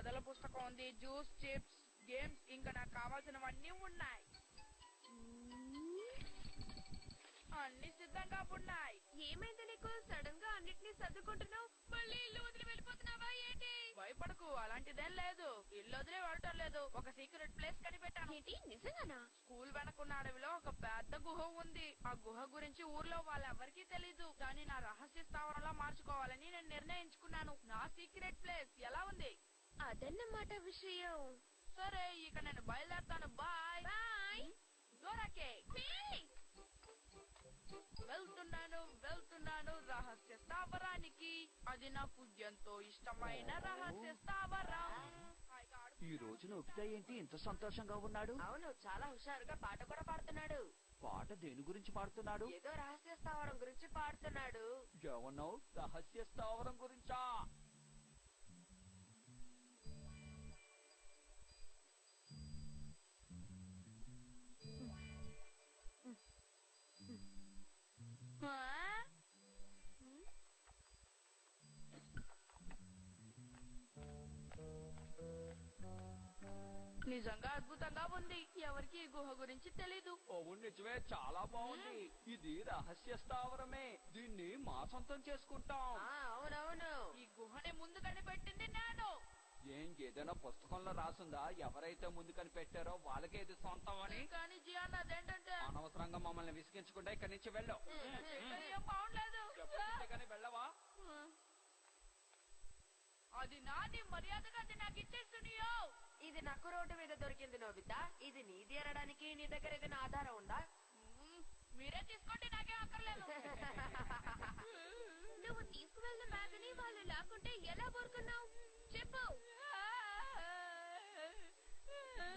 కథల పుస్తకం ఉంది, జ్యూస్, చిప్స్, గేమ్స్, ఇంకా నాకు కావాల్సినవన్నీ ఉన్నాయి. అన్ని సిద్ధంగా ఉన్నాయి. ఏమైంది నీకు? సడన్ గా అన్నిటినీ సర్దుకుంటున్నావు. మళ్ళీ ఇల్లు వదిలి వెళ్ళిపోతున్నావా ఏంటి? భయపడకు, అలాంటిదేం లేదు. ఇల్లు వదిలే వెళ్ళటం లేదు. ఒక సీక్రెట్ ప్లేస్ కనిపెట్టాను. ఏంటి, నిజంగానా? స్కూల్ వెనకున్న అడవిలో ఒక పెద్ద గుహ ఉంది. ఆ గుహ గురించి ఊర్లో వాళ్ళెవరికీ తెలీదు. దాన్ని నా రహస్య స్థావరంలో మార్చుకోవాలని నేను నిర్ణయించుకున్నాను. నా సీక్రెట్ ప్లేస్ ఎలా ఉంది? అదన్నమాట విషయం. సరే, ఇక నేను బయలుదేరతాను. Bye bye. దూరకే. వెళ్తున్నాను రహస్య స్థావరానికి. అది నాకు ఎంతో ఇష్టమైన రహస్య స్థావరం. ఈ రోజు నొబితా ఏంటి ఇంత సంతోషంగా ఉన్నాడు? అవును, చాలా హుషారుగా పాట కూడా పాడుతున్నాడు. పాట దేని గురించి పాడుతున్నాడు? ఏదో రహస్య స్థావరం గురించి పాడుతున్నాడు. ఏమన్నావు? రహస్య స్థావరం గురించా? నిజంగా అద్భుతంగా ఉంది. ఎవరికి ఈ గుహ గురించి తెలీదు. అవును, నిజమే, చాలా బాగుంది. ఇది రహస్య స్థావరమే. దీన్ని మా సొంతం చేసుకుంటాం. అవునవును. ఈ గుహని ముందు కనిపెట్టింది నేను. ఏదైనా పుస్తకంలో రాసుందా? ఎవరైతే ముందు కనిపెట్టారో వాళ్ళకే ఇది సొంతం అని. కానీ జియాన్, అదేంటంటే అనవసరంగా మమ్మల్ని విసిగించుకుంటా ఇక్కడి నుంచి వెళ్ళు. బాగుండలేదు. కానీ వెళ్ళవా? అది నాది, మర్యాదగా అది నాకు ఇచ్చేస్తున్నాయో. ఇది నాకు రోడ్డు మీద దొరికింది నోబితా. ఇది నీది అనడానికి నీ దగ్గర ఏదైనా ఆధారం ఉందా? మీరే తీసుకోండి, నాకేం అక్కర్లేదు. నువ్వు తీసుకువెళ్ళిన బ్యాగ్ని వాళ్ళు లాక్కుంటే ఎలా ఊరుకున్నావు చెప్పు.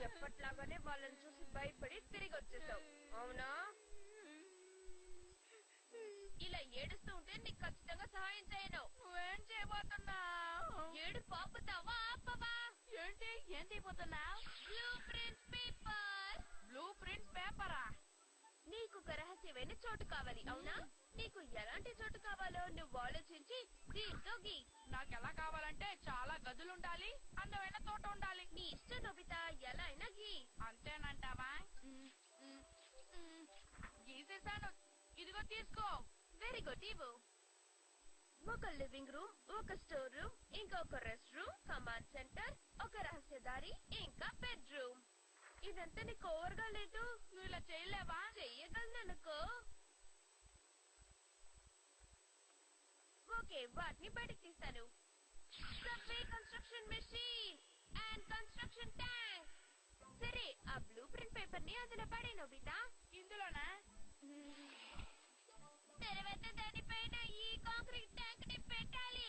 ఎప్పట్లాగానే వాళ్ళని చూసి భయపడి తిరిగి వచ్చేసావు, అవునా? ఇలా ఏడుస్తూ ఉంటే నీకు ఖచ్చితంగా సహాయం చేయను. నువ్వేం చేయబోతున్నావు? ఏడు పాపుతావా ఆపవా? ఏంటి, ఏం చేయబోతున్నావు? Blueprint paper. Blueprint పేపరా? నీకు ఒక రహస్యమైన చోటు కావాలి, అవునా? నీకు ఎలాంటి చోటు కావాలో నువ్వు ఆలోచించి దీంతో గీ. నాకెలా కావాలంటే చాలా గదులుండాలి, అందమైన తోట ఉండాలి. నీ ఇష్టం నోబితా, ఎలా అయినా గీ. అంతేనంటావా? గీసేసాను, ఇదిగో తీసుకో. Very good. ఇవ్వు. ఒక లివింగ్ రూమ్, ఒక స్టోర్ రూమ్, ఇంకొక రెస్ట్ రూమ్, కమాండ్ సెంటర్, ఒక రహస్యదారి, ఇంకా బెడ్రూమ్. ఇదంతా నీకు ఓవర్గా లేదు? నువ్వు ఇలా చేయలేవా? చెయ్యగలనుకో. ఓకే, వాటిని బయటకు తీస్తాను. Subway construction machine and construction tank. సరే, ఆ బ్లూ ప్రింట్ పేపర్ ని అందులో పడే నోబితా. ఇందులోనా? తర్వాత దానిపైన ఈ కాంక్రీట్ ట్యాంక్ ని పెట్టాలి.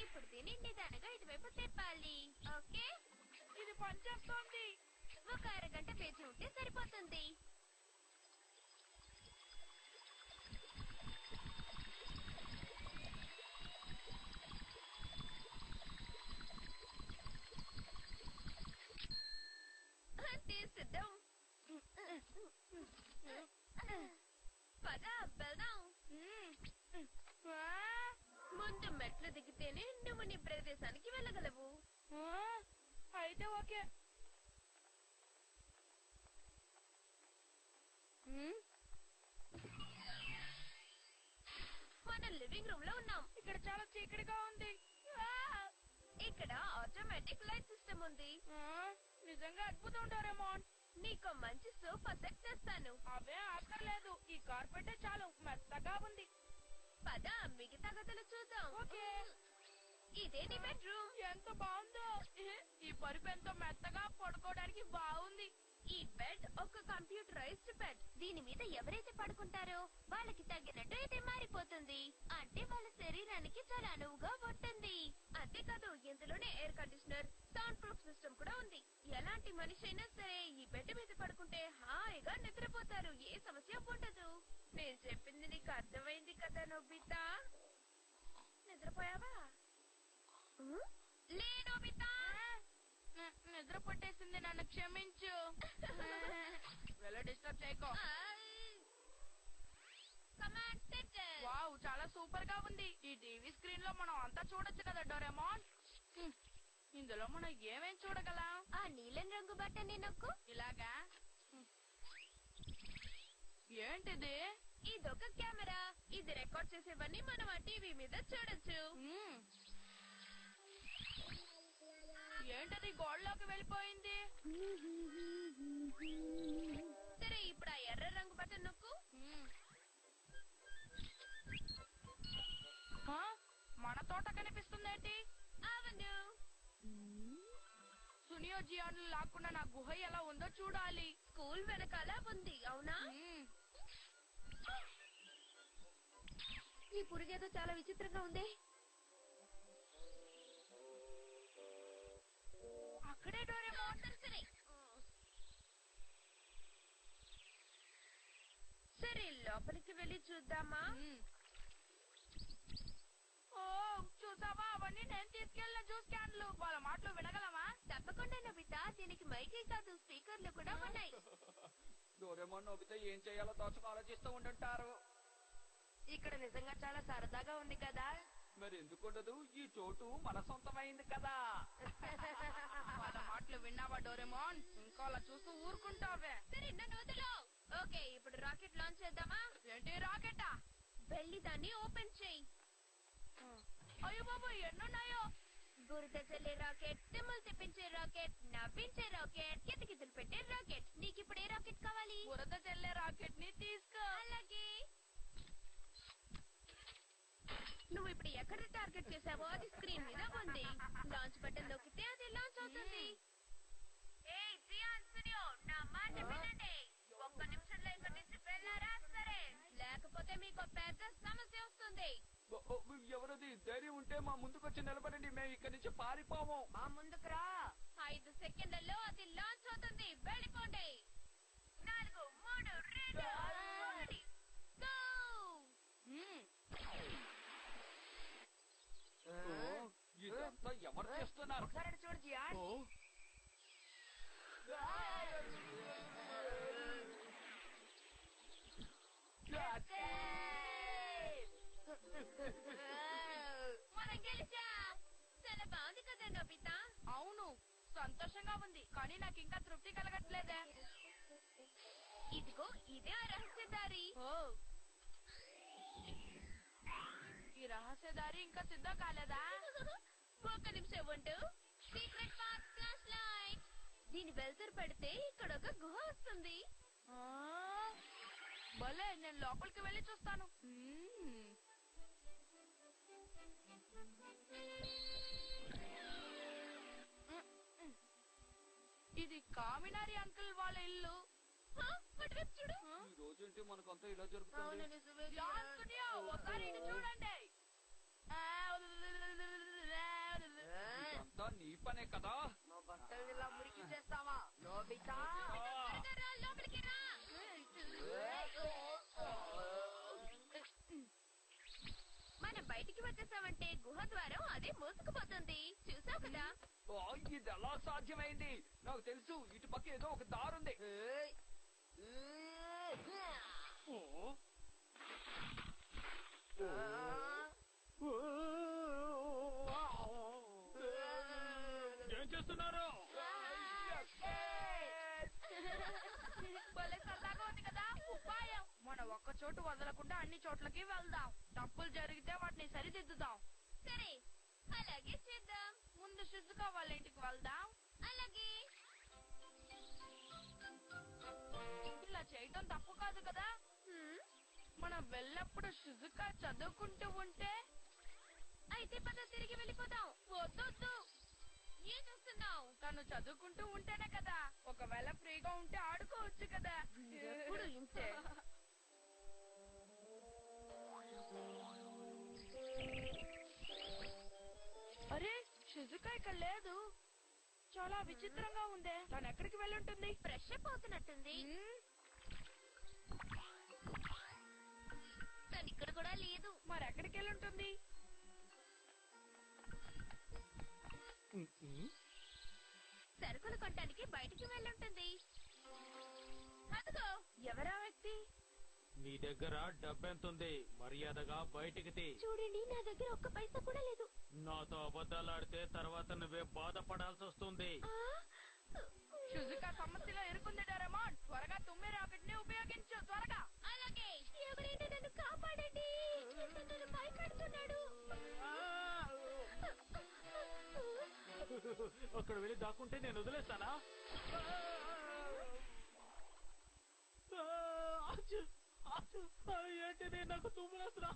ఇప్పుడు దీన్ని నిదానంగా ఇటువైపు తిప్పాలి. ఓకే, ఇది పనిచేస్తోంది. ఒక అరగంట వేచి ఉంటే సరిపోతుంది. సిద్ధం. పద, వెళ్దాం. ముందు మెట్లు దిగితేనే నువ్వు నీ ప్రదేశానికి వెళ్ళగలవు. అయితే ఓకే. మన లివింగ్ రూమ్ లో ఉన్నాం. ఇక్కడ చాలా చీకటిగా ఉంది. ఇక్కడ ఆటోమేటిక్ లైట్ సిస్టమ్ ఉంది. నిజంగా అద్భుతం డోరేమోన్. నీకు మంచి సోఫా సెట్ చేస్తాను. అవే అక్కర్లేదు, ఈ కార్పెట్ చాలు, మెత్తగా ఉంది. పద, మిగతా గదులు చూద్దాం. ఓకే. ఇదే నీ బెడ్రూమ్. ఎంత బాగుందో. ఈ పరుపు ఎంతో మెత్తగా, పడుకోవడానికి బాగుంది. ఈ బెడ్ ఒక కంప్యూటరైజ్డ్ బెడ్. దీని మీద ఎవరైతే పడుకుంటారో వాళ్ళకి తగ్గినట్టు ఇది మారిపోతుంది. అంటే వాళ్ళ శరీరానికి చాలా అనువుగా ఉంటుంది. అంతేకాదు, ఇందులోనే air conditioner, sound proof system కూడా ఉంది. ఎలాంటి మనిషి అయినా సరే ఈ బెడ్ మీద పడుకుంటే హాయిగా నిద్రపోతారు, ఏ సమస్య ఉండదు. నేను చెప్పింది నీకు అర్థమైంది కదా నోబితా? నిద్రపోయావా? లే నోబితా, నిద్ర పట్టేసింది, నన్ను క్షమించు. వెళ్ళ డిస్టర్బ్ చేయకో. వావ్, చాలా సూపర్ గా ఉంది. ఈ టీవీ స్క్రీన్ లో మనం అంతా చూడొచ్చు కదా డోరేమోన్. ఇందులో మనం ఏమేం చూడగలం? ఆ నీలం రంగు బటన్ని నొక్కు. ఇలాగా? ఏంటిది? ఇదొక కెమెరా. ఇది రికార్డ్ చేసేవన్నీ మనం ఆ టీవీ మీద చూడొచ్చు. ఏంటది గోడలోకి వెళ్ళిపోయింది? సరే, ఇప్పుడు ఆ ఎర్ర రంగు బటన్ నొక్కు. మన తోట కనిపిస్తుందేంటి? అవును. సునియోజియాను లాక్కున్న నా గుహ ఎలా ఉందో చూడాలి. స్కూల్ వెనకాల ఉంది, అవునా? ఈ పురుగేదో చాలా విచిత్రంగా ఉంది. అక్కడే డోరేమోన్. సరే సరే, లోపలికి వెళ్ళి చూద్దామా? ఓ, చూసావా? అవన్నీ నేను తీసుకెళ్లిన జ్యూస్ క్యాన్లు. వాళ్ళ మాటలు వినగలమా? తప్పకుండా నోబితా, దీనికి మైకే కాదు, స్పీకర్లు కూడా ఉన్నాయి. డోరేమోన్ నోబితా ఏం చేయాలో తోచక ఆలోచిస్తూ ఉంటుంటారు. ఇక్కడ నిజంగా చాలా సరదాగా ఉంది కదా. మరి ఎందుకుండదు? ఈ చోటు మన సొంతమైంది కదా. వాళ్ళ మాటలు విన్నావా డోరేమోన్? ఇంకా అలా చూస్తూ ఊరుకుంటావే? సరే, నన్ను వదిలో. ఓకే, ఇప్పుడు రాకెట్ లాంచ్ చేద్దామా? ఏంటి రాకెటా? వెళ్ళి దాన్ని ఓపెన్ చేయి. అయ్యో బాబు, ఎన్నున్నాయో! బురద చల్లే రాకెట్, తిమ్మలు తెప్పించే రాకెట్, నవ్వించే రాకెట్, కితకితలు పెట్టే రాకెట్. నీకు ఇప్పుడు ఏ రాకెట్ కావాలి? బురద చల్లే రాకెట్ ని తీసుకో. అలాగే. నువ్వు ఇప్పుడు ఎక్కడ టార్గెట్ చేసావో అది స్క్రీన్ మీద ఉంది. లాంచ్ బటన్ నొక్కితే అది లాంచ్ అవుతుంది. ఏయ్ జియాన్, సునియో, నా మాట వినండి. ఒక్క నిమిషంలో ఇక్కడి నుంచి వెళ్ళారా? సరే, లేకపోతే మీకు పెద్ద సమస్య వస్తుంది. ఎవరది? ధైర్యం ఉంటే మా ముందుకొచ్చి నిలబడండి. మేము ఇక్కడి నుంచి పారిపోము. మా ముందుకు రా. 5 సెకండ్లలో అది లాంచ్ అవుతుంది. వెళ్ళిపోండి. 4, 3, 2, 1, గో! ఇదంతా ఎవరు చేస్తున్నారు? ఒకసారి చూడు జియాన్. మనం గెలిచాం. చాలా బాగుంది కదా నోబితా? అవును, సంతోషంగా ఉంది. కానీ నాకు ఇంకా తృప్తి కలగట్లేదే. ఇదిగో ఇదే ఆ రహస్యదారి. ఈ రహస్యదారి ఇంకా సిద్ధం కాలేదా? ఒక్క నిమిషం ఉండు. Secret path flash light. దీని వెళ్తురు పెడితే ఇక్కడ ఒక గుహ వస్తుంది. భలే, నేను లోపలికి వెళ్ళి చూస్తాను. ఇది కామినారి అంకుల్ వాళ్ళ ఇల్లు. అటువైపు చూడు. ఈ రోజుంటే మనకంతా ఇలా జరుగుతుంది. జాన్, సునియో, ఒకసారి ఇటు చూడండి. ఇదంతా నీ పనే కదా. మా బట్టలు ఇలా మురికి చేస్తావా నోబితా? త్వరగా రా, లోపలికి రా. మనం బయటికి వచ్చేసామంటే గుహ ద్వారం అదే మూసుకుపోతుంది. చూసావు కదా? ఇది ఎలా సాధ్యమైంది? నాకు తెలుసు, ఇటు పక్క ఏదో ఒక దారుంది. ఏం చేస్తున్నారు? భలే సరదాగా ఉంది కదా. ఉపాయం, మనం ఒక్క చోటు వదలకుండా అన్ని చోట్లకి వెళ్దాం. తప్పులు జరిగితే వాటిని సరిదిద్దుదాం. సరే, అలాగే చేద్దాం. ముందు షిజుకా వాళ్ళ ఇంటికి వెళ్దాం. అలాగే. ఇలా చేయటం తప్పు కాదు కదా. మనం వెళ్ళినప్పుడు షిజుకా చదువుకుంటూ ఉంటే. అయితే పద, తిరిగి వెళ్ళిపోదాం. వద్దొద్దు, ఏం చూస్తున్నావు? తను చదువుకుంటూ ఉంటేనే కదా. ఒకవేళ ఫ్రీగా ఉంటే ఆడుకోవచ్చు కదా. ఎప్పుడు ఇంతే. అరే, షిజుకా ఇక్కడ లేదు. చాలా విచిత్రంగా ఉందే. తను ఎక్కడికి వెళ్ళుంటుంది? Fresh up అవుతున్నట్టుంది. తను ఇక్కడ కూడా లేదు. మరి ఎక్కడికి వెళ్ళుంటుంది? సరుకులు కొనడానికి బయటికి వెళ్ళుంటుంది. అదిగో, ఎవరా వ్యక్తి? నీ దగ్గర డబ్బెంతుంది? మర్యాదగా బయటికి తీ. చూడండి, నా దగ్గర ఒక్క పైసా కూడా లేదు. నాతో అబద్ధాలాడితే తర్వాత నువ్వే బాధపడాల్సి వస్తుంది. షుజుకా సమస్యలో ఇరుకుంది డోరేమాన్. త్వరగా తుమ్మి రాకెట్ ని ఉపయోగించు, త్వరగా. అలాగే. ఎవరైనా నన్ను కాపాడండి. నన్ను భయపెడుతున్నాడు. అక్కడ వెళ్ళి దాక్కుంటే నేను వదిలేస్తానా? ఏంటిది? నాకు తుమ్ములేస్తున్నా.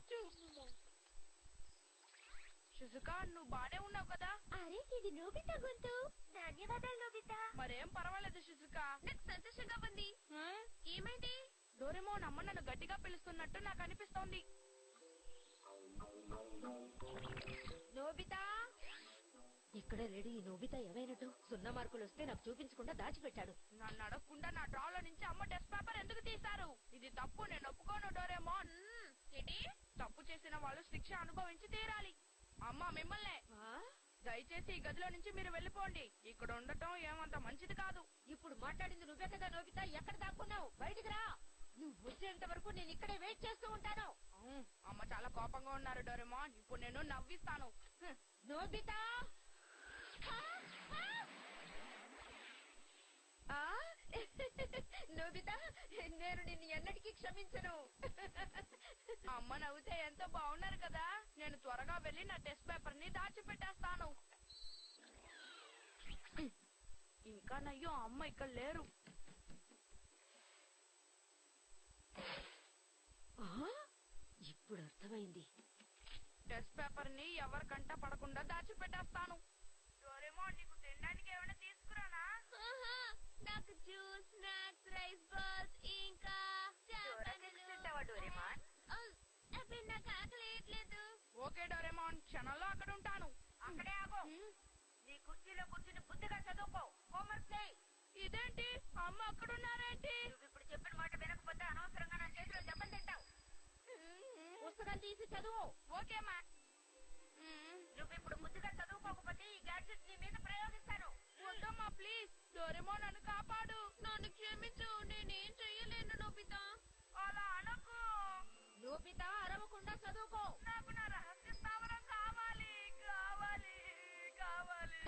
షుజుకా, నువ్వు బానే ఉన్నావు కదా? అరే, ఇది నోబితా గొంతు. ధన్యవాదాలు నోబితా. మరేం పర్వాలేదు షుజుకా. నాకు సంతోషంగా ఉంది. ఏమైంది? డోరేమోన్ అమ్మ నన్ను గట్టిగా పిలుస్తున్నట్టు నాకు అనిపిస్తోంది. నోబితా, ఇక్కడ లేడు ఈ నోబితా. ఏమైనట్టు? 0 మార్కులు వస్తే నాకు చూపించకుండా దాచిపెట్టాడు. నన్ను అడగకుండా నా డ్రాలో నుంచి అమ్మ టెస్ట్ పేపర్ ఎందుకు తీశారు? ఇది తప్పు, నేను ఒప్పుకోను డోరేమోన్. ఏంటి? తప్పు చేసిన వాళ్ళు శిక్ష అనుభవించి తీరాలి. అమ్మ మిమ్మల్నే. దయచేసి ఈ గదిలో నుంచి మీరు వెళ్ళిపోండి. ఇక్కడ ఉండటం ఏమంత మంచిది కాదు. ఇప్పుడు మాట్లాడింది నువ్వే కదా నోబితా. ఎక్కడ దాక్కున్నావు? బయటికి రా. నువ్వు వచ్చేంత వరకు నేను ఇక్కడే వెయిట్ చేస్తూ ఉంటాను. అమ్మ చాలా కోపంగా ఉన్నారు డోరేమోన్. ఇప్పుడు నేను నవ్విస్తాను. నోబితా, నోబితా, నేను నిన్ను ఎన్నటికీ క్షమించను. అమ్మ నవ్వుతే ఎంతో బాగున్నారు కదా. నేను త్వరగా వెళ్ళి నా టెస్ట్ పేపర్ ని దాచిపెట్టేస్తాను. ఇంకా నయ్యో, అమ్మ ఇక్కడ లేరు. ఇప్పుడు అర్థమైంది. టెస్ట్ పేపర్ ని ఎవరికంటా పడకుండా దాచిపెట్టేస్తాను. డోరేమోన్, నీకు తినడానికి ఏమైనా తీసుకురానా? నాకు జ్యూస్, స్నాక్స్, రైస్ బాల్స్ ఇంకా అవి నాకు ఆకలేయట్లేదు. ఓకే డోరేమోన్, క్షణంలో అక్కడ ఉంటాను. అక్కడే ఆగు. నీ కుర్చీలో కూర్చుని బుద్ధిగా చదువుకో. హోంవర్క్ చేయి. ఇదేంటి, అమ్మ అక్కడున్నారేంటి? నువ్వు ఇప్పుడు చెప్పిన మాట వినకపోతే అనవసరంగా నా చేతిలో దెబ్బలు తింటావు. పుస్తకం తీసి చదువు. ఓకే మా. నువ్వు ఇప్పుడు ముద్దుగా చదువుకోకపోతే ఈ గ్యాడ్జెట్ నీ మీద ప్రయోగిస్తాను. వద్దమ్మా ప్లీజ్. డోరేమోన్ నన్ను కాపాడు. నన్ను క్షమించు, నేనేం చెయ్యలేను నోబితా. అలా అనకు. నోబితా, అరవకుండా చదువుకో. నాకు నా రహస్య స్థావరం కావాలి, కావాలి, కావాలి.